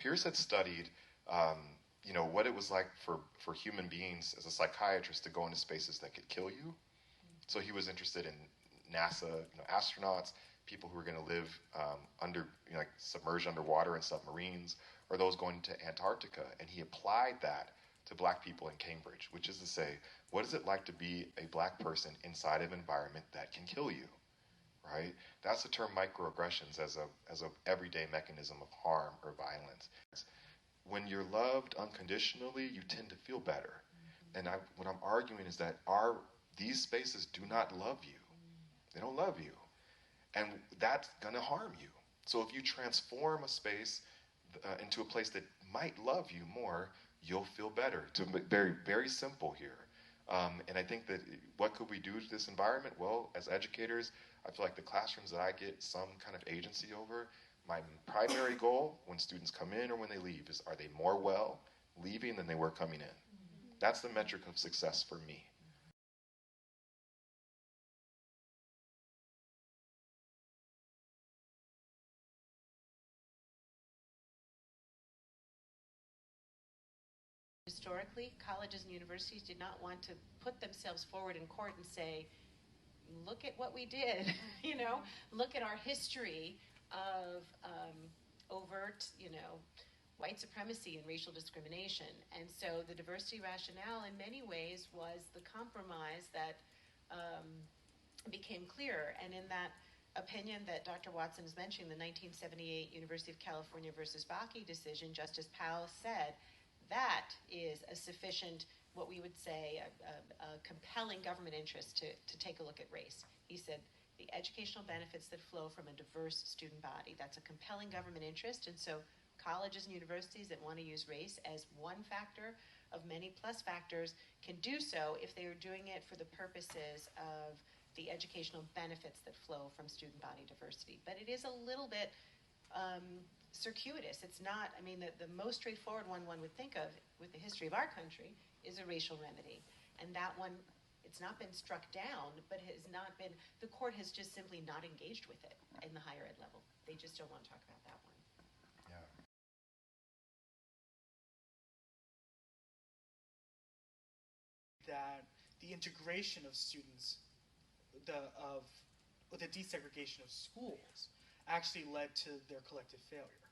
Pierce had studied, what it was like for human beings as a psychiatrist to go into spaces that could kill you. So he was interested in NASA, astronauts, people who were going to live submerged underwater in submarines, or those going to Antarctica. And he applied that to black people in Cambridge, which is to say, what is it like to be a black person inside of an environment that can kill you, right? That's the term microaggressions as a everyday mechanism of harm or violence. When you're loved unconditionally, you tend to feel better. And what I'm arguing is that these spaces do not love you. They don't love you. And that's going to harm you. So if you transform a space into a place that might love you more, you'll feel better. It's very, very simple here. And I think that what could we do to this environment? Well, as educators, I feel like the classrooms that I get some kind of agency over, my primary goal when students come in or when they leave is, are they more well leaving than they were coming in? That's the metric of success for me. Historically, colleges and universities did not want to put themselves forward in court and say, look at what we did, look at our history of overt, white supremacy and racial discrimination. And so the diversity rationale in many ways was the compromise that became clear. And in that opinion that Dr. Watson is mentioning, the 1978 University of California versus Bakke decision, Justice Powell said, that is a sufficient, what we would say, a compelling government interest to take a look at race. He said, the educational benefits that flow from a diverse student body, that's a compelling government interest. And so colleges and universities that want to use race as one factor of many plus factors can do so if they are doing it for the purposes of the educational benefits that flow from student body diversity. But it is a little bit circuitous. It's not, the most straightforward one would think of with the history of our country is a racial remedy. And that one, it's not been struck down, but the court has just simply not engaged with it in the higher ed level. They just don't want to talk about that one. Yeah. That the integration of students, the desegregation of schools actually led to their collective failure.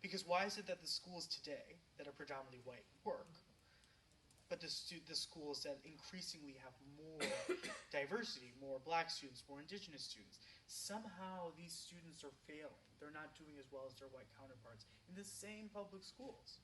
Because why is it that the schools today that are predominantly white work, but the schools that increasingly have more diversity, more black students, more indigenous students, somehow these students are failing. They're not doing as well as their white counterparts in the same public schools.